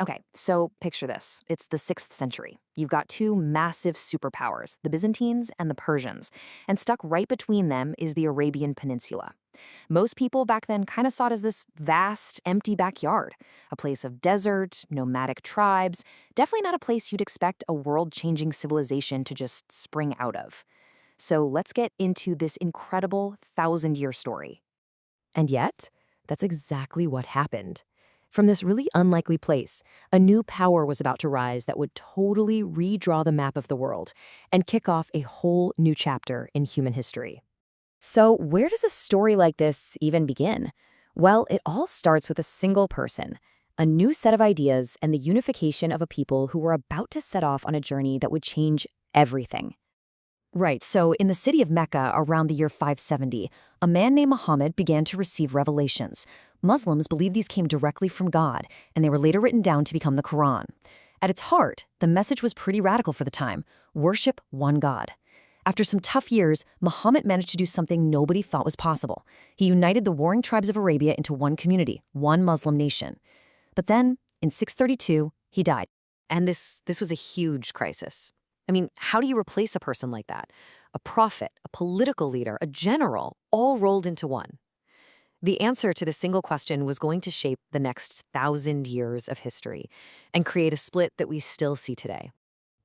Okay, so picture this. It's the 6th century. You've got two massive superpowers, the Byzantines and the Persians, and stuck right between them is the Arabian Peninsula. Most people back then kind of saw it as this vast, empty backyard, a place of desert, nomadic tribes, definitely not a place you'd expect a world-changing civilization to just spring out of. So let's get into this incredible 1,000-year story. And yet, that's exactly what happened. From this really unlikely place, a new power was about to rise that would totally redraw the map of the world and kick off a whole new chapter in human history. So, where does a story like this even begin? Well, it all starts with a single person, a new set of ideas, and the unification of a people who were about to set off on a journey that would change everything. Right, so in the city of Mecca around the year 570, a man named Muhammad began to receive revelations. Muslims believed these came directly from God, and they were later written down to become the Quran. At its heart, the message was pretty radical for the time: worship one God. After some tough years, Muhammad managed to do something nobody thought was possible. He united the warring tribes of Arabia into one community, one Muslim nation. But then, in 632, he died. And this was a huge crisis. I mean, how do you replace a person like that? A prophet, a political leader, a general, all rolled into one. The answer to the single question was going to shape the next 1,000 years of history and create a split that we still see today.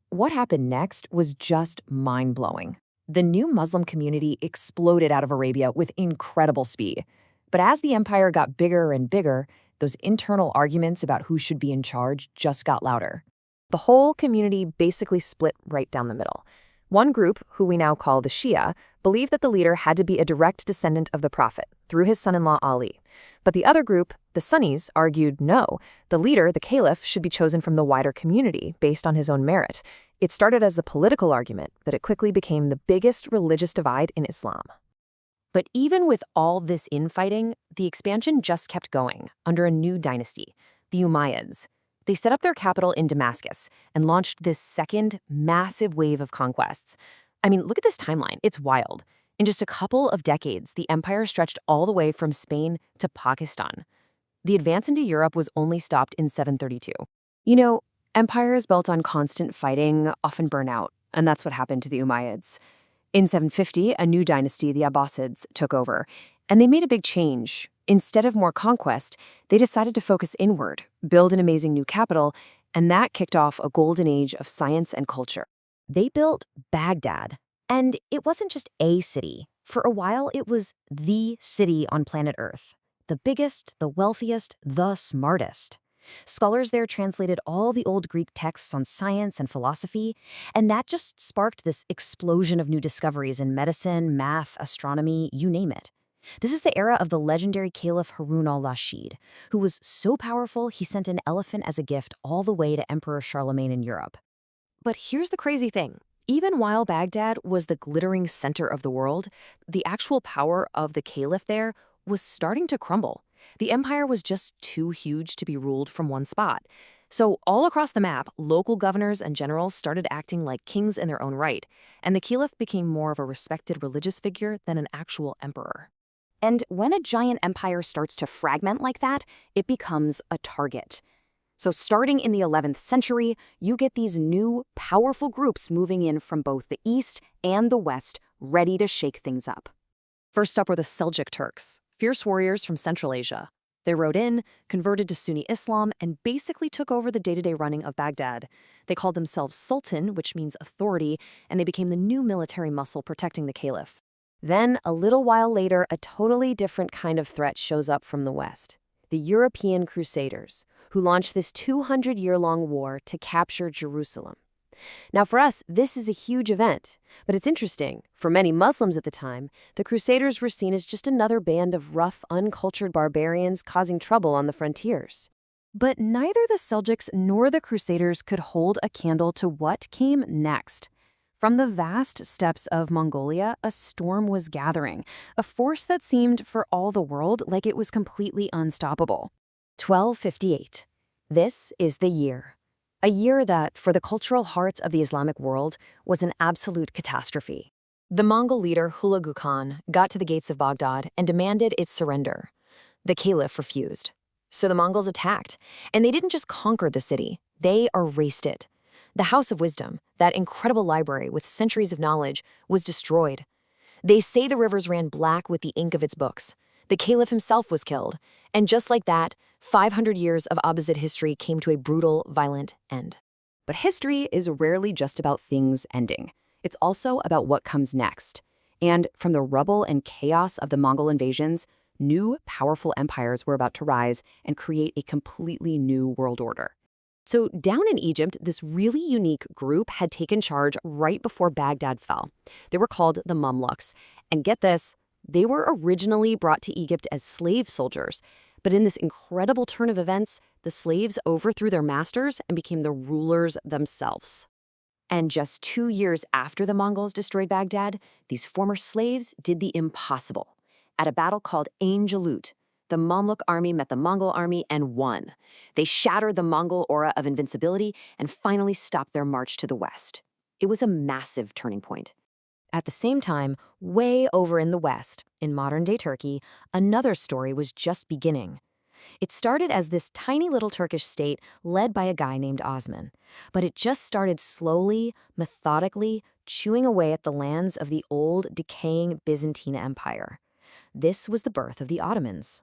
What happened next was just mind-blowing. The new Muslim community exploded out of Arabia with incredible speed. But as the empire got bigger and bigger, those internal arguments about who should be in charge just got louder. The whole community basically split right down the middle. One group, who we now call the Shia, believed that the leader had to be a direct descendant of the Prophet, through his son-in-law Ali. But the other group, the Sunnis, argued no, the leader, the Caliph, should be chosen from the wider community based on his own merit. It started as a political argument, but it quickly became the biggest religious divide in Islam. But even with all this infighting, the expansion just kept going under a new dynasty, the Umayyads. They set up their capital in Damascus and launched this second massive wave of conquests. I mean, look at this timeline. It's wild. In just a couple of decades, the empire stretched all the way from Spain to Pakistan. The advance into Europe was only stopped in 732. You know, empires built on constant fighting often burn out, and that's what happened to the Umayyads. In 750, a new dynasty, the Abbasids, took over, and they made a big change. Instead of more conquest, they decided to focus inward, build an amazing new capital, and that kicked off a golden age of science and culture. They built Baghdad, and it wasn't just a city. For a while, it was the city on planet Earth. The biggest, the wealthiest, the smartest. Scholars there translated all the old Greek texts on science and philosophy, and that just sparked this explosion of new discoveries in medicine, math, astronomy, you name it. This is the era of the legendary Caliph Harun al-Rashid, who was so powerful he sent an elephant as a gift all the way to Emperor Charlemagne in Europe. But here's the crazy thing. Even while Baghdad was the glittering center of the world, the actual power of the caliph there was starting to crumble. The empire was just too huge to be ruled from one spot. So all across the map, local governors and generals started acting like kings in their own right, and the caliph became more of a respected religious figure than an actual emperor. And when a giant empire starts to fragment like that, it becomes a target. So starting in the 11th century, you get these new, powerful groups moving in from both the east and the west, ready to shake things up. First up were the Seljuk Turks, fierce warriors from Central Asia. They rode in, converted to Sunni Islam, and basically took over the day-to-day running of Baghdad. They called themselves Sultan, which means authority, and they became the new military muscle protecting the caliph. Then, a little while later, a totally different kind of threat shows up from the West. The European Crusaders, who launched this 200-year-long war to capture Jerusalem. Now, for us, this is a huge event, but it's interesting. For many Muslims at the time, the Crusaders were seen as just another band of rough, uncultured barbarians causing trouble on the frontiers. But neither the Seljuks nor the Crusaders could hold a candle to what came next. From the vast steppes of Mongolia, a storm was gathering, a force that seemed, for all the world, like it was completely unstoppable. 1258. This is the year. A year that, for the cultural heart of the Islamic world, was an absolute catastrophe. The Mongol leader Hulagu Khan got to the gates of Baghdad and demanded its surrender. The caliph refused. So the Mongols attacked, and they didn't just conquer the city, they erased it. The House of Wisdom, that incredible library with centuries of knowledge, was destroyed. They say the rivers ran black with the ink of its books. The caliph himself was killed. And just like that, 500 years of opposite history came to a brutal, violent end. But history is rarely just about things ending. It's also about what comes next. And from the rubble and chaos of the Mongol invasions, new, powerful empires were about to rise and create a completely new world order. So down in Egypt, this really unique group had taken charge right before Baghdad fell. They were called the Mamluks. And get this, they were originally brought to Egypt as slave soldiers. But in this incredible turn of events, the slaves overthrew their masters and became the rulers themselves. And just 2 years after the Mongols destroyed Baghdad, these former slaves did the impossible. At a battle called Ain Jalut, the Mamluk army met the Mongol army and won. They shattered the Mongol aura of invincibility and finally stopped their march to the west. It was a massive turning point. At the same time, way over in the west, in modern-day Turkey, another story was just beginning. It started as this tiny little Turkish state led by a guy named Osman. But it just started slowly, methodically, chewing away at the lands of the old, decaying Byzantine Empire. This was the birth of the Ottomans.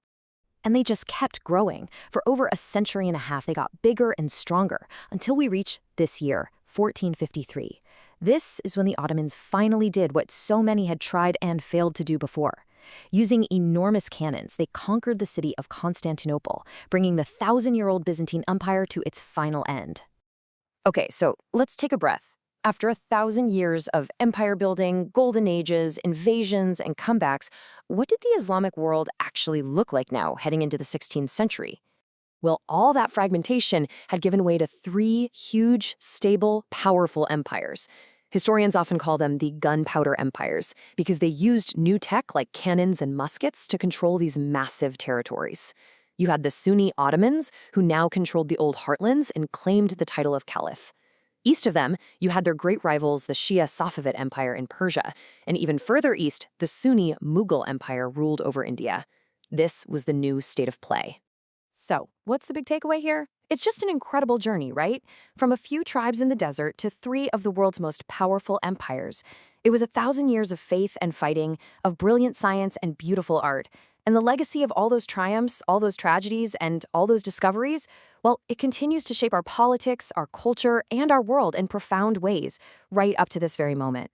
And they just kept growing. For over a century and a half, they got bigger and stronger until we reach this year, 1453. This is when the Ottomans finally did what so many had tried and failed to do before. Using enormous cannons, they conquered the city of Constantinople, bringing the 1,000-year-old Byzantine Empire to its final end. Okay, so let's take a breath. After 1,000 years of empire building, golden ages, invasions, and comebacks, what did the Islamic world actually look like now, heading into the 16th century? Well, all that fragmentation had given way to 3 huge, stable, powerful empires. Historians often call them the gunpowder empires because they used new tech like cannons and muskets to control these massive territories. You had the Sunni Ottomans, who now controlled the old heartlands and claimed the title of caliph. East of them, you had their great rivals, the Shia Safavid Empire in Persia, and even further east, the Sunni Mughal Empire ruled over India. This was the new state of play. So, what's the big takeaway here? It's just an incredible journey, right? From a few tribes in the desert to 3 of the world's most powerful empires. It was 1,000 years of faith and fighting, of brilliant science and beautiful art. And the legacy of all those triumphs, all those tragedies, and all those discoveries, well, it continues to shape our politics, our culture, and our world in profound ways, right up to this very moment.